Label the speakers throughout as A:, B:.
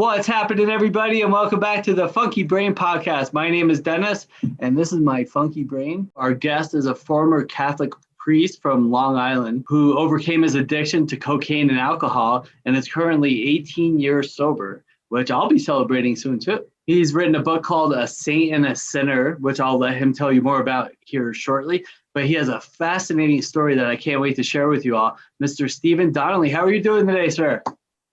A: What's happening, everybody, and welcome back to the Funky Brain Podcast. My name is Dennis, and this is my Funky Brain. Our guest is a former Catholic priest from Long Island who overcame his addiction to cocaine and alcohol and is currently 18 years sober, which I'll be celebrating soon, too. He's written a book called A Saint and a Sinner, which I'll let him tell you more about here shortly. But he has a fascinating story that I can't wait to share with you all. Mr. Stephen Donnelly, how are you doing today, sir?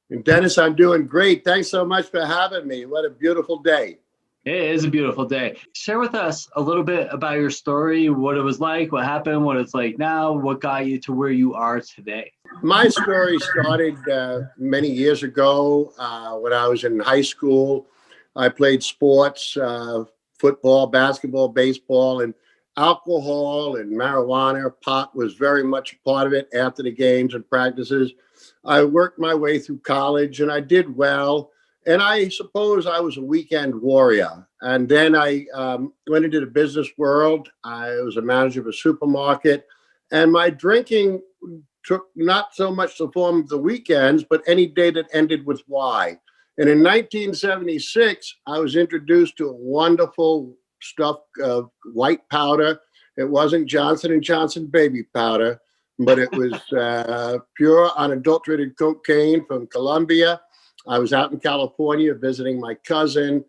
B: And Dennis, I'm doing great. Thanks so much for having me. What a beautiful day.
A: It is a beautiful day. Share with us a little bit about your story, what it was like, what happened, what it's like now, what got you to where you are today.
B: My story started many years ago when I was in high school. I played sports, football, basketball, baseball, and alcohol and marijuana. Pot was very much a part of it after the games and practices. I worked my way through college and I did well. And I suppose I was a weekend warrior. And then I went into the business world. I was a manager of a supermarket. And my drinking took not so much the form of the weekends, but any day that ended with Y. And in 1976, I was introduced to a wonderful stuff of white powder. It wasn't Johnson & Johnson baby powder, but it was pure, unadulterated cocaine from Colombia. I was out in California visiting my cousin,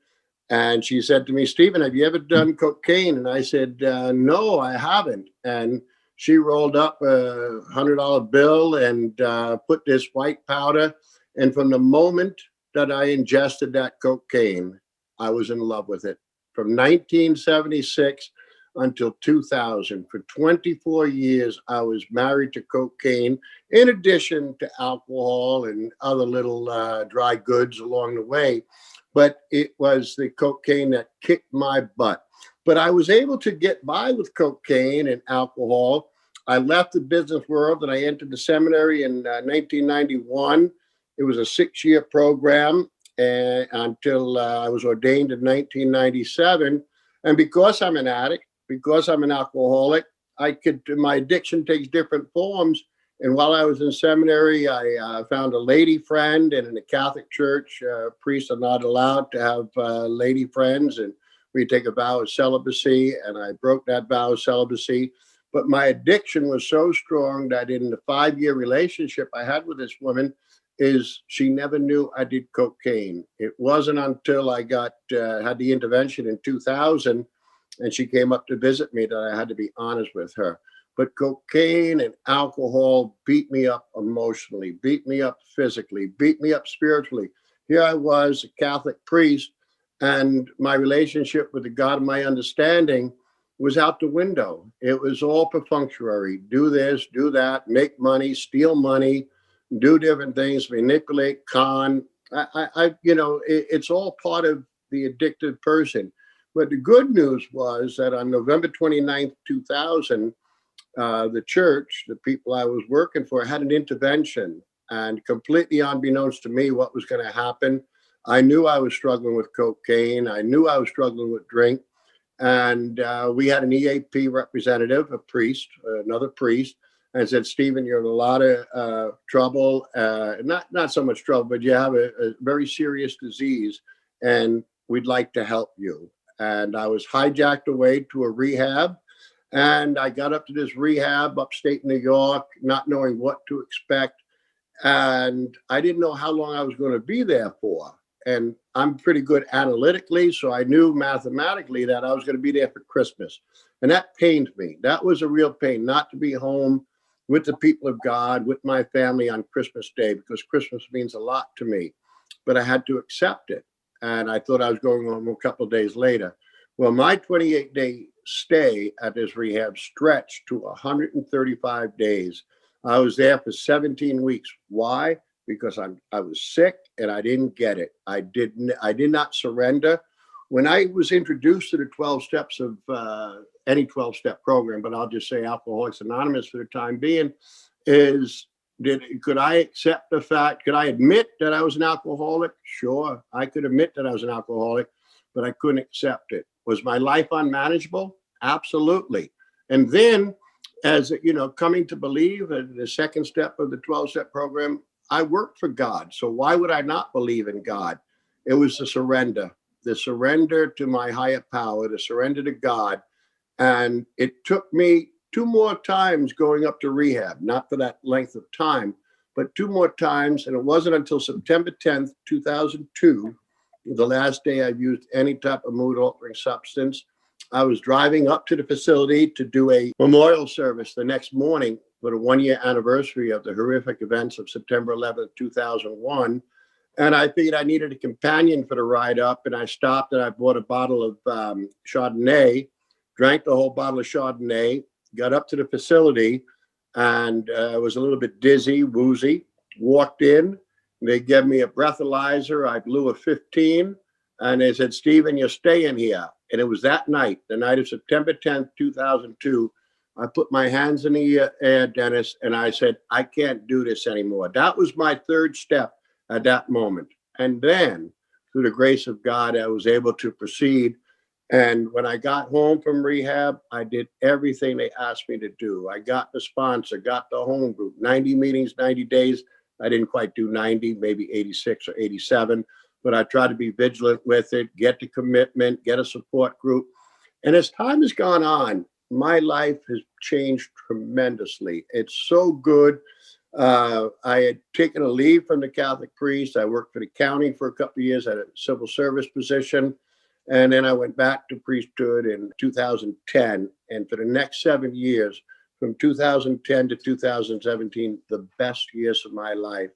B: and she said to me, "Stephen, have you ever done cocaine?" And I said, "No, I haven't." And she rolled up a $100 bill and put this white powder. And from the moment that I ingested that cocaine, I was in love with it. From 1976 until 2000. For 24 years, I was married to cocaine, in addition to alcohol and other little dry goods along the way. But it was the cocaine that kicked my butt. But I was able to get by with cocaine and alcohol. I left the business world and I entered the seminary in 1991. It was a 6-year program until I was ordained in 1997. And because I'm an addict, because I'm an alcoholic, my addiction takes different forms. And while I was in seminary, I found a lady friend, and in the Catholic Church, priests are not allowed to have lady friends, and we take a vow of celibacy, and I broke that vow of celibacy. But my addiction was so strong that in the 5-year relationship I had with this woman, she never knew I did cocaine. It wasn't until I had the intervention in 2000, and she came up to visit me, that I had to be honest with her. But cocaine and alcohol beat me up emotionally, beat me up physically, beat me up spiritually. Here I was, a Catholic priest, and my relationship with the God of my understanding was out the window. It was all perfunctory. Do this, do that, make money, steal money, do different things, manipulate, con. It's all part of the addicted person. But the good news was that on November 29th, 2000, the church, the people I was working for, had an intervention, and completely unbeknownst to me what was going to happen. I knew I was struggling with cocaine. I knew I was struggling with drink. And we had an EAP representative, a priest, another priest, and said, "Stephen, you're in a lot of trouble, not so much trouble, but you have a very serious disease, and we'd like to help you." And I was hijacked away to a rehab. And I got up to this rehab upstate New York, not knowing what to expect. And I didn't know how long I was going to be there for. And I'm pretty good analytically, so I knew mathematically that I was going to be there for Christmas. And that pained me. That was a real pain, not to be home with the people of God, with my family on Christmas Day, because Christmas means a lot to me. But I had to accept it. And I thought I was going home a couple of days later. Well, my 28-day stay at this rehab stretched to 135 days. I was there for 17 weeks. Why? Because I was sick and I didn't get it. I did not surrender. When I was introduced to the 12 steps of any 12-step program, but I'll just say Alcoholics Anonymous for the time being, could I accept the fact, could I admit that I was an alcoholic? Sure, I could admit that I was an alcoholic, but I couldn't accept it. Was my life unmanageable? Absolutely. And then, as you know, coming to believe the second step of the 12-step program, I worked for God. So why would I not believe in God? It was the surrender to my higher power, the surrender to God. And it took me 2 more times going up to rehab, not for that length of time, but 2 more times. And it wasn't until September 10th, 2002, the last day I've used any type of mood altering substance. I was driving up to the facility to do a memorial service the next morning for the 1 year anniversary of the horrific events of September 11th, 2001. And I figured I needed a companion for the ride up. And I stopped and I bought a bottle of Chardonnay, drank the whole bottle of Chardonnay, got up to the facility, and was a little bit dizzy, woozy, walked in. They gave me a breathalyzer. I blew a 15, and they said, Stephen, you're staying here. And it was that night, the night of September 10th, 2002, I put my hands in the air, Dennis, and I said, I can't do this anymore. That was my third step at that moment. And then, through the grace of God, I was able to proceed. And when I got home from rehab, I did everything they asked me to do. I got the sponsor, got the home group, 90 meetings, 90 days. I didn't quite do 90, maybe 86 or 87, but I tried to be vigilant with it, get the commitment, get a support group. And as time has gone on, my life has changed tremendously. It's so good. I had taken a leave from the Catholic priest. I worked for the county for a couple of years at a civil service position. And then I went back to priesthood in 2010. And for the next 7 years, from 2010 to 2017, the best years of my life.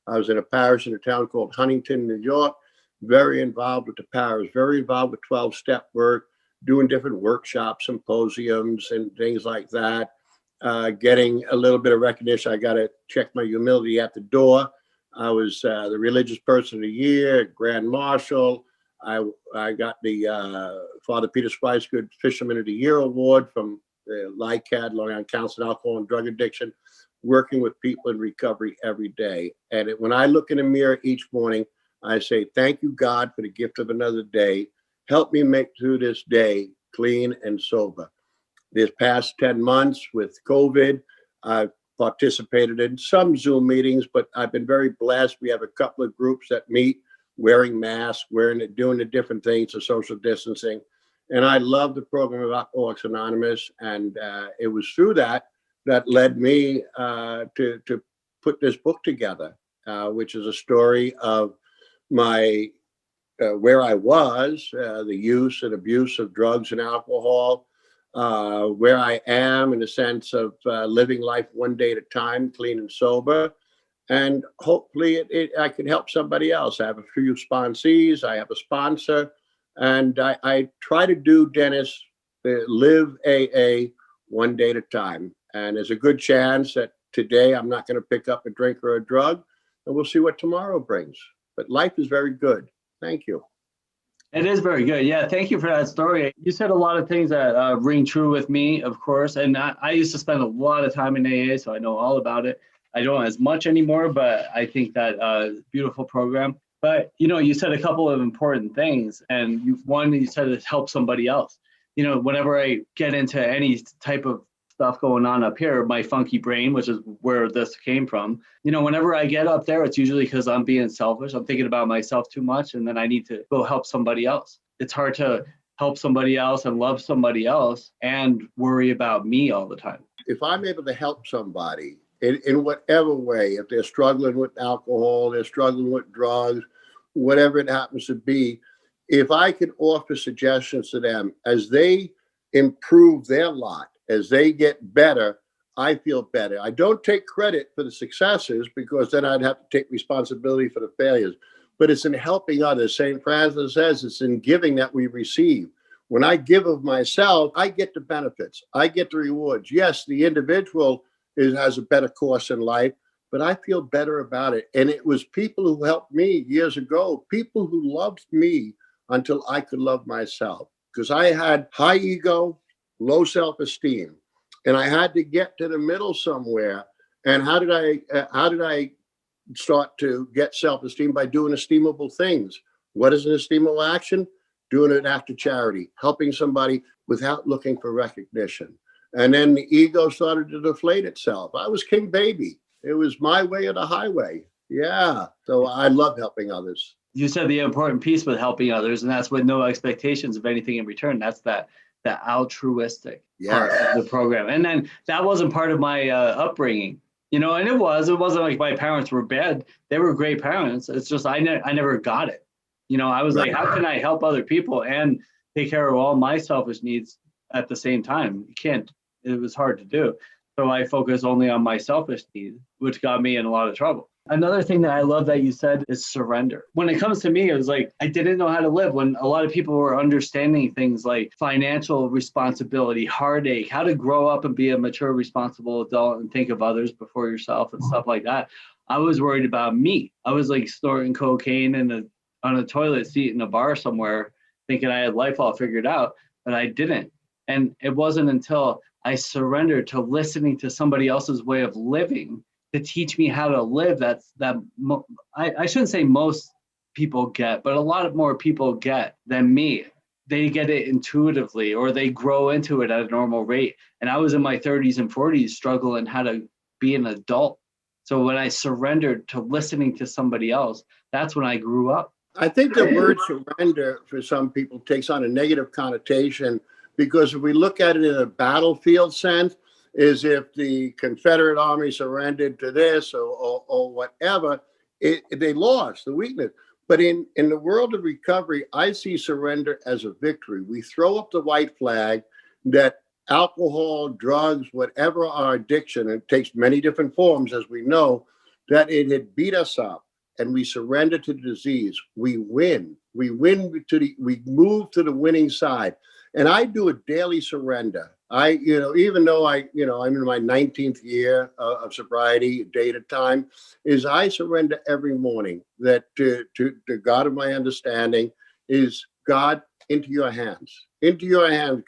B: I was in a parish in a town called Huntington, New York, very involved with the parish, very involved with 12-step work, doing different workshops, symposiums, and things like that. Getting a little bit of recognition. I got to check my humility at the door. I was the religious person of the year, Grand Marshal. I got the Father Peter Spicegood Fisherman of the Year award from the LICAD, Long Island Council on Alcohol and Drug Addiction, working with people in recovery every day. And when I look in the mirror each morning, I say, thank you, God, for the gift of another day. Help me make through this day clean and sober. This past 10 months with COVID, I've participated in some Zoom meetings, but I've been very blessed. We have a couple of groups that meet wearing masks, doing the different things of social distancing. And I love the program of Alcoholics Anonymous. And it was through that led me to put this book together, which is a story of my where I was, the use and abuse of drugs and alcohol, where I am in the sense of living life one day at a time, clean and sober. And hopefully I can help somebody else. I have a few sponsees. I have a sponsor. And I try to do, Dennis, live AA one day at a time. And there's a good chance that today I'm not going to pick up a drink or a drug, and we'll see what tomorrow brings. But life is very good. Thank you.
A: It is very good. Yeah, thank you for that story. You said a lot of things that ring true with me, of course. And I used to spend a lot of time in AA, so I know all about it. I don't as much anymore, but I think that beautiful program. But, you said a couple of important things. And you said it help somebody else. Whenever I get into any type of stuff going on up here, my funky brain, which is where this came from, whenever I get up there, it's usually because I'm being selfish. I'm thinking about myself too much, and then I need to go help somebody else. It's hard to help somebody else and love somebody else and worry about me all the time.
B: If I'm able to help somebody in whatever way, if they're struggling with alcohol, they're struggling with drugs, whatever it happens to be, if I can offer suggestions to them as they improve their lot, as they get better, I feel better. I don't take credit for the successes because then I'd have to take responsibility for the failures. But it's in helping others. St. Francis says it's in giving that we receive. When I give of myself, I get the benefits. I get the rewards. Yes, the individual has a better course in life, but I feel better about it. And it was people who helped me years ago, people who loved me until I could love myself. Because I had high ego, low self-esteem, and I had to get to the middle somewhere. And how did I start to get self-esteem? By doing esteemable things. What is an esteemable action? Doing an act of charity, helping somebody without looking for recognition. And then the ego started to deflate itself. I was king baby. It was my way or the highway. Yeah. So I love helping others.
A: you said the important piece with helping others, and that's with no expectations of anything in return. That's that altruistic part of the program. And then that wasn't part of my upbringing, and it wasn't like my parents were bad. They were great parents. It's just I never got it. I was like, how can I help other people and take care of all my selfish needs at the same time? You can't. It was hard to do. So I focused only on my selfish needs, which got me in a lot of trouble. Another thing that I love that you said is surrender. When it comes to me, it was like I didn't know how to live when a lot of people were understanding things like financial responsibility, heartache, how to grow up and be a mature, responsible adult and think of others before yourself and stuff like that. I was worried about me. I was like snorting cocaine on a toilet seat in a bar somewhere, thinking I had life all figured out, but I didn't. And it wasn't until I surrendered to listening to somebody else's way of living to teach me how to live. I shouldn't say most people get, but a lot of more people get than me. They get it intuitively, or they grow into it at a normal rate. And I was in my 30s and 40s struggling how to be an adult. So when I surrendered to listening to somebody else, that's when I grew up.
B: I think the word surrender for some people takes on a negative connotation, because if we look at it in a battlefield sense, is if the Confederate Army surrendered to this or whatever, they lost the weakness. But in the world of recovery, I see surrender as a victory. We throw up the white flag that alcohol, drugs, whatever our addiction, it takes many different forms, as we know, that it had beat us up, and we surrender to the disease. We win. We move to the winning side. And I do a daily surrender. Even though I'm in my 19th year of sobriety, day at a time, is I surrender every morning that to the God of my understanding is God, into your hands,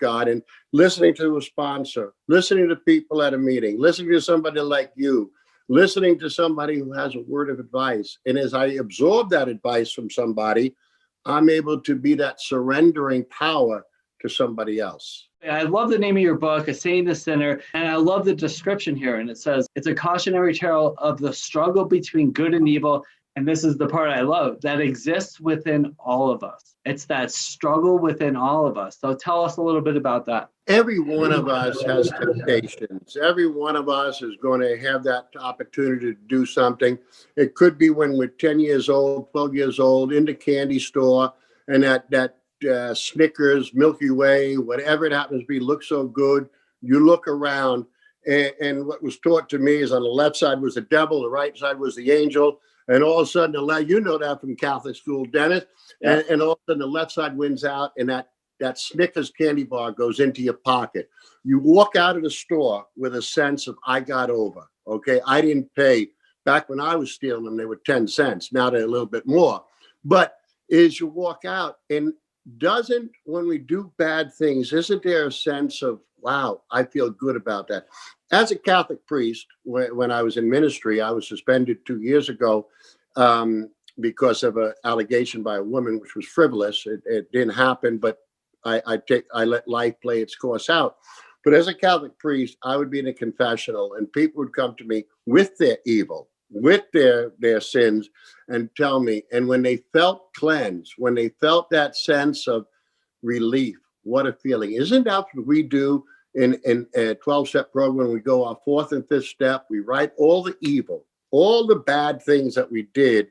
B: God, and listening to a sponsor, listening to people at a meeting, listening to somebody like you, listening to somebody who has a word of advice. And as I absorb that advice from somebody, I'm able to be that surrendering power to somebody else.
A: I love the name of your book, A Saint and a Sinner, and I love the description here. And it says, it's a cautionary tale of the struggle between good and evil. And this is the part I love, that exists within all of us. It's that struggle within all of us. So tell us a little bit about that.
B: Every one of us has temptations. Every one of us is going to have that opportunity to do something. It could be when we're 10 years old, 12 years old, in the candy store, and that Snickers, Milky Way, whatever it happens to be, looks so good. You look around, and what was taught to me is on the left side was the devil, the right side was the angel. And all of a sudden, you know that from Catholic school, Dennis, yeah. and all of a sudden the left side wins out, and that Snickers candy bar goes into your pocket. You walk out of the store with a sense of, I got over, okay? I didn't pay. Back when I was stealing them, they were 10 cents. Now they're a little bit more. But as you walk out, and when we do bad things, isn't there a sense of, wow, I feel good about that? As a Catholic priest, when I was in ministry, I was suspended 2 years ago because of an allegation by a woman, which was frivolous. It didn't happen, but I let life play its course out. But as a Catholic priest, I would be in a confessional, and people would come to me with their evil, with their sins, and tell me. And when they felt cleansed, when they felt that sense of relief, what a feeling. Isn't that what we do in a 12-step program? We go our fourth and fifth step. We write all the evil, all the bad things that we did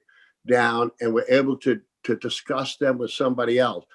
B: down, and we're able to discuss them with somebody else.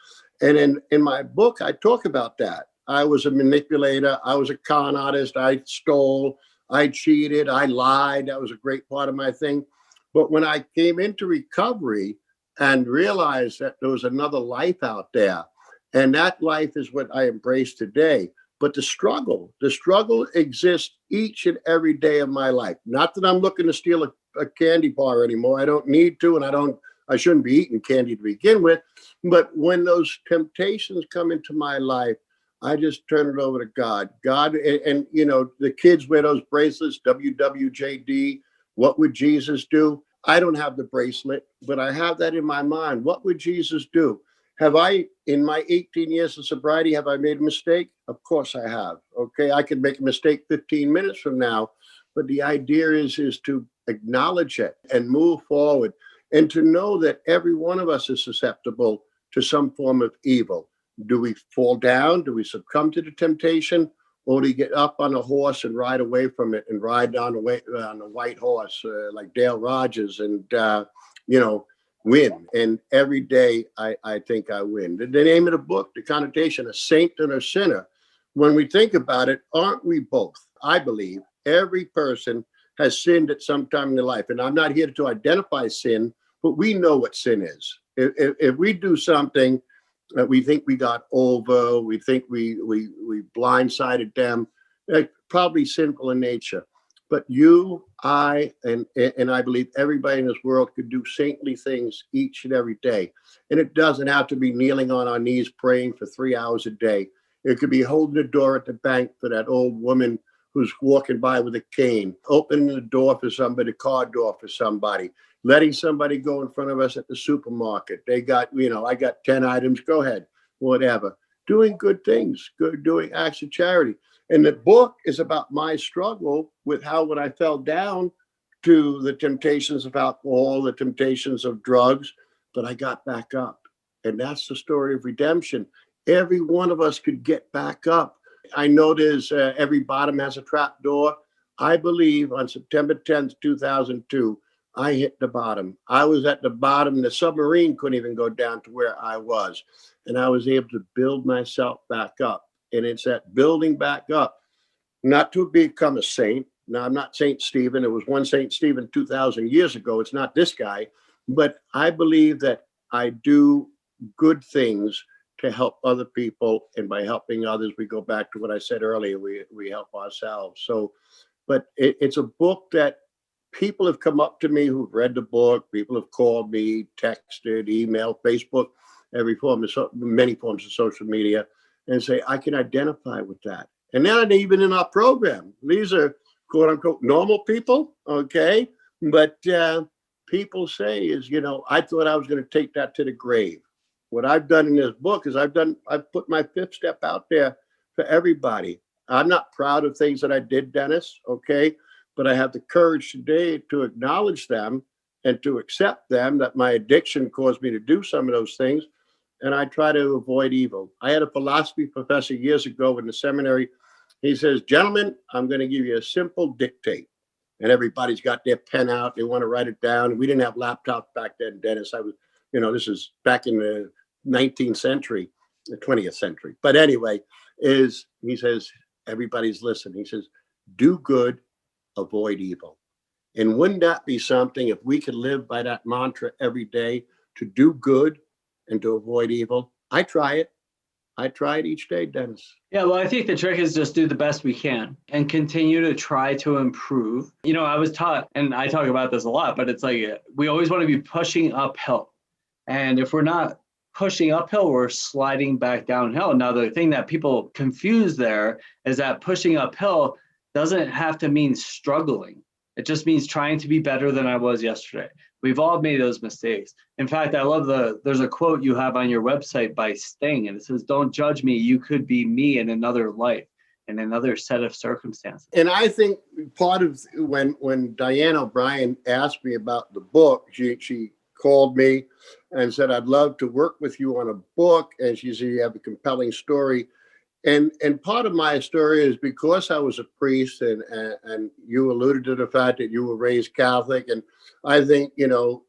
B: And in my book, I talk about that. I was a manipulator. I was a con artist. I stole. I cheated. I lied. That was a great part of my thing. But when I came into recovery and realized that there was another life out there, and that life is what I embrace today. But the struggle exists each and every day of my life. Not that I'm looking to steal a candy bar anymore. I don't need to, and I shouldn't be eating candy to begin with. But when those temptations come into my life, I just turn it over to God. God, and the kids wear those bracelets, WWJD, what would Jesus do? I don't have the bracelet, but I have that in my mind. What would Jesus do? Have I, in my 18 years of sobriety, have I made a mistake? Of course I have. Okay, I could make a mistake 15 minutes from now, but the idea is to acknowledge it and move forward. and to know that every one of us is susceptible to some form of evil. Do we fall down? Do we succumb to the temptation? Or do you get up on a horse and ride away from it and ride down on a white horse like Dale Rogers and, win? And every day I think I win. The name of the book, the connotation, a saint and a sinner. When we think about it, aren't we both? I believe every person has sinned at some time in their life. And I'm not here to identify sin, but we know what sin is. If we do something that we think we got over, we think we blindsided them, probably sinful in nature. But you, I, and I believe everybody in this world could do saintly things each and every day. And it doesn't have to be kneeling on our knees praying for 3 hours a day. It could be holding the door at the bank for that old woman who's walking by with a cane, opening the door for somebody, the car door for somebody, letting somebody go in front of us at the supermarket. They got, I got 10 items, go ahead, whatever. Doing good things, doing acts of charity. And the book is about my struggle with how when I fell down to the temptations of alcohol, the temptations of drugs, but I got back up. And that's the story of redemption. Every one of us could get back up. I know there's every bottom has a trap door. I believe on September 10th, 2002, I hit the bottom. I was at the bottom. The submarine couldn't even go down to where I was. And I was able to build myself back up. And it's that building back up, not to become a saint. Now, I'm not Saint Stephen. There was one Saint Stephen 2,000 years ago. It's not this guy. But I believe that I do good things to help other people. And by helping others, we go back to what I said earlier, we help ourselves. So, but it's a book that people have come up to me who've read the book. People have called me, texted, emailed, Facebook, many forms of social media, and say, I can identify with that. And not even in our program. These are quote unquote normal people, okay? But people say is, I thought I was going to take that to the grave. What I've done in this book is I've put my fifth step out there for everybody. I'm not proud of things that I did, Dennis, okay? But I have the courage today to acknowledge them and to accept them, that my addiction caused me to do some of those things. And I try to avoid evil. I had a philosophy professor years ago in the seminary. He says, gentlemen, I'm going to give you a simple dictate. And everybody's got their pen out. They want to write it down. We didn't have laptops back then, Dennis. This is back in the 19th century, the 20th century. But anyway, he says, everybody's listening. He says, do good, avoid evil. And wouldn't that be something if we could live by that mantra every day, to do good and to avoid evil? I try it. I try it each day, Dennis.
A: Yeah, well, I think the trick is just do the best we can and continue to try to improve. I was taught, and I talk about this a lot, but it's like we always want to be pushing uphill. And if we're not pushing uphill, we're sliding back downhill. Now, the thing that people confuse there is that pushing uphill doesn't have to mean struggling. It just means trying to be better than I was yesterday. We've all made those mistakes. In fact, I love there's a quote you have on your website by Sting, and it says, don't judge me. You could be me in another life, in another set of circumstances.
B: And I think part of when Diane O'Brien asked me about the book, she called me and said, I'd love to work with you on a book. And she said, you have a compelling story. And part of my story is because I was a priest, and you alluded to the fact that you were raised Catholic. And I think,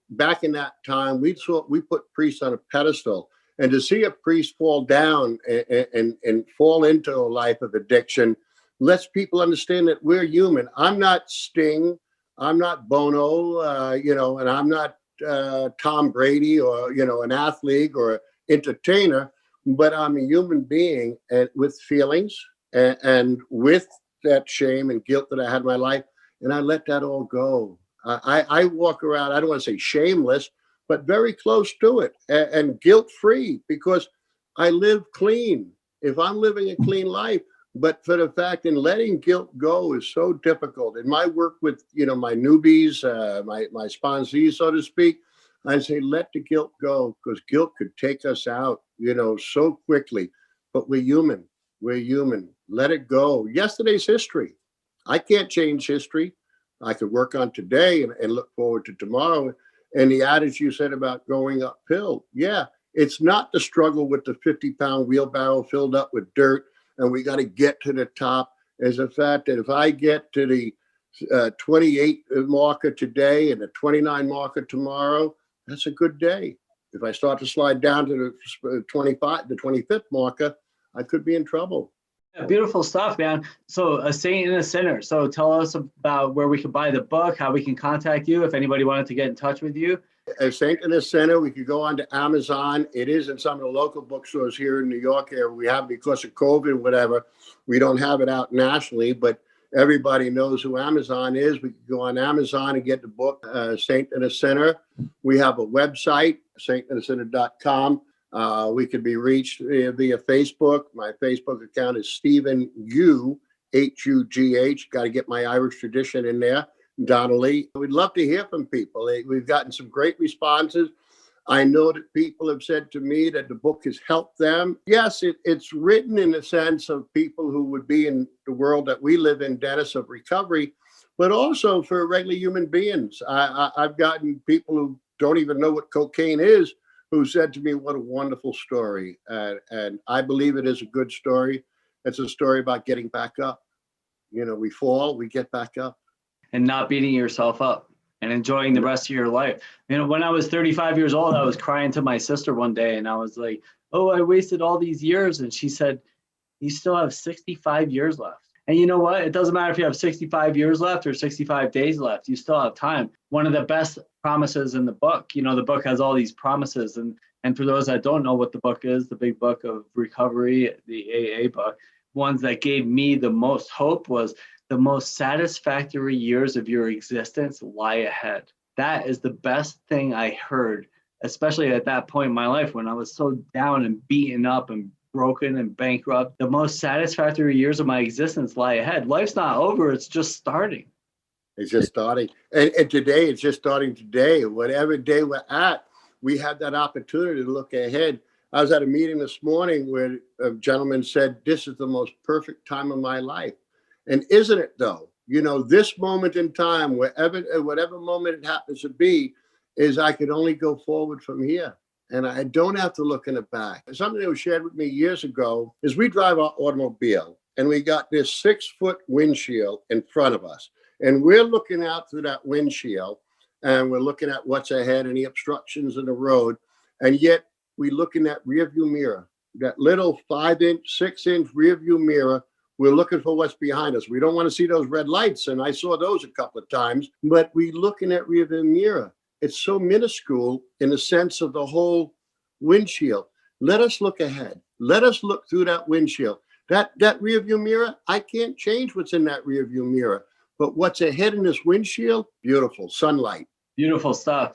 B: back in that time, we put priests on a pedestal. And to see a priest fall down and fall into a life of addiction lets people understand that we're human. I'm not Sting. I'm not Bono, and I'm not Tom Brady or, an athlete or entertainer. But I'm a human being and with feelings and with that shame and guilt that I had in my life. And I let that all go. I walk around, I don't want to say shameless, but very close to it and guilt-free, because I live clean. If I'm living a clean life, but for the fact in letting guilt go is so difficult. In my work with, my newbies, my sponsees, so to speak, I say, let the guilt go, because guilt could take us out, so quickly. But we're human. We're human. Let it go. Yesterday's history. I can't change history. I could work on today and look forward to tomorrow. And the adage you said about going uphill, yeah, it's not the struggle with the 50-pound wheelbarrow filled up with dirt and we got to get to the top. Is the fact that if I get to the 28 marker today and the 29 marker tomorrow, that's a good day. If I start to slide down to the 25th marker, I could be in trouble.
A: Yeah, beautiful stuff, man. So A Saint and a Sinner. So tell us about where we can buy the book, how we can contact you if anybody wanted to get in touch with you.
B: A Saint and a Sinner, we could go on to Amazon. It is in some of the local bookstores here in New York area. We have, because of COVID, whatever, we don't have it out nationally, but everybody knows who Amazon is. We can go on Amazon and get the book, Saint and a Sinner. We have a website, saintandasinner.com. We can be reached via Facebook. My Facebook account is Stephen Hugh. Got to get my Irish tradition in there. Donnelly. We'd love to hear from people. We've gotten some great responses. I know that people have said to me that the book has helped them. Yes, it's written in the sense of people who would be in the world that we live in, Dennis, of recovery, but also for regular human beings. I've gotten people who don't even know what cocaine is, who said to me, what a wonderful story. And I believe it is a good story. It's a story about getting back up. You know, we fall, we get back up.
A: And not beating yourself up and enjoying the rest of your life. You know, when I was 35 years old, I was crying to my sister one day and I was like, oh, I wasted all these years. And she said, you still have 65 years left. And you know what? It doesn't matter if you have 65 years left or 65 days left, you still have time. One of the best promises in the book, you know, the book has all these promises. And for those that don't know what the book is, the big book of recovery, the AA book, ones that gave me the most hope was the most satisfactory years of your existence lie ahead. That is the best thing I heard, especially at that point in my life when I was so down and beaten up and broken and bankrupt. The most satisfactory years of my existence lie ahead. Life's not over, it's just starting.
B: It's just starting. And today, it's just starting today. Whatever day we're at, we have that opportunity to look ahead. I was at a meeting this morning where a gentleman said, this is the most perfect time of my life. And isn't it though? You know, this moment in time, whatever moment it happens to be, is I could only go forward from here. And I don't have to look in the back. Something that was shared with me years ago is we drive our automobile and we got this 6-foot windshield in front of us. And we're looking out through that windshield and we're looking at what's ahead, any obstructions in the road. And yet we look in that rear view mirror, that little 5-inch, 6-inch rear view mirror. We're looking for what's behind us. We don't want to see those red lights. And I saw those a couple of times, but we look in that rear view mirror. It's so minuscule in the sense of the whole windshield. Let us look ahead. Let us look through that windshield. That rear view mirror, I can't change what's in that rear view mirror, but what's ahead in this windshield, beautiful, sunlight.
A: Beautiful stuff.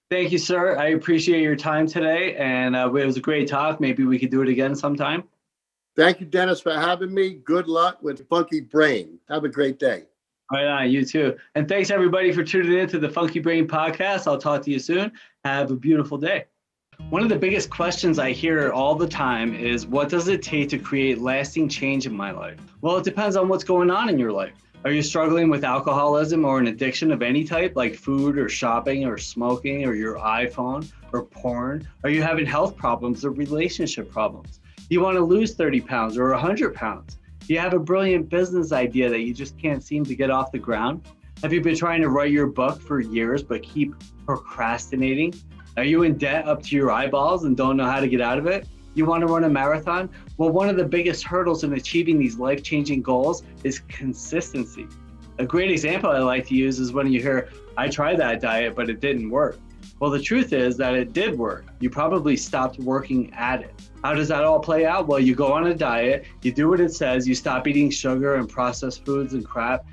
A: Thank you, sir. I appreciate your time today. And it was a great talk. Maybe we could do it again sometime.
B: Thank you, Dennis, for having me. Good luck with Funky Brain. Have a great day.
A: Right on, you too. And thanks everybody for tuning in to the Funky Brain podcast. I'll talk to you soon. Have a beautiful day. One of the biggest questions I hear all the time is, what does it take to create lasting change in my life? Well, it depends on what's going on in your life. Are you struggling with alcoholism or an addiction of any type, like food or shopping or smoking or your iPhone or porn? Are you having health problems or relationship problems? Do you want to lose 30 pounds or 100 pounds? Do you have a brilliant business idea that you just can't seem to get off the ground? Have you been trying to write your book for years but keep procrastinating? Are you in debt up to your eyeballs and don't know how to get out of it? You want to run a marathon? Well, one of the biggest hurdles in achieving these life-changing goals is consistency. A great example I like to use is when you hear, I tried that diet, but it didn't work. Well, the truth is that it did work. You probably stopped working at it. How does that all play out? Well, you go on a diet, you do what it says, you stop eating sugar and processed foods and crap,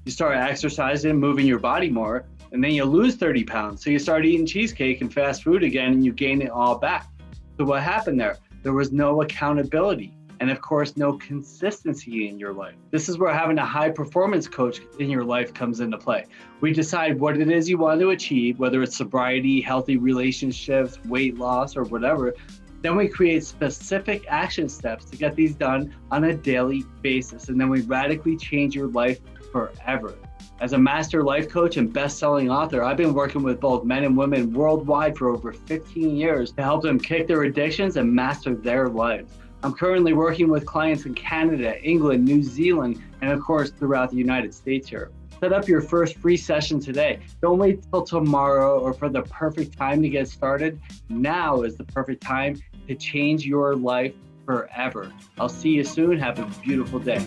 A: you start exercising, moving your body more, and then you lose 30 pounds. So you start eating cheesecake and fast food again and you gain it all back. So what happened there? There was no accountability. And of course, no consistency in your life. This is where having a high performance coach in your life comes into play. We decide what it is you want to achieve, whether it's sobriety, healthy relationships, weight loss, or whatever. Then we create specific action steps to get these done on a daily basis. And then we radically change your life forever. As a master life coach and best-selling author, I've been working with both men and women worldwide for over 15 years to help them kick their addictions and master their lives. I'm currently working with clients in Canada, England, New Zealand, and of course, throughout the United States here. Set up your first free session today. Don't wait till tomorrow or for the perfect time to get started. Now is the perfect time to change your life forever. I'll see you soon. Have a beautiful day.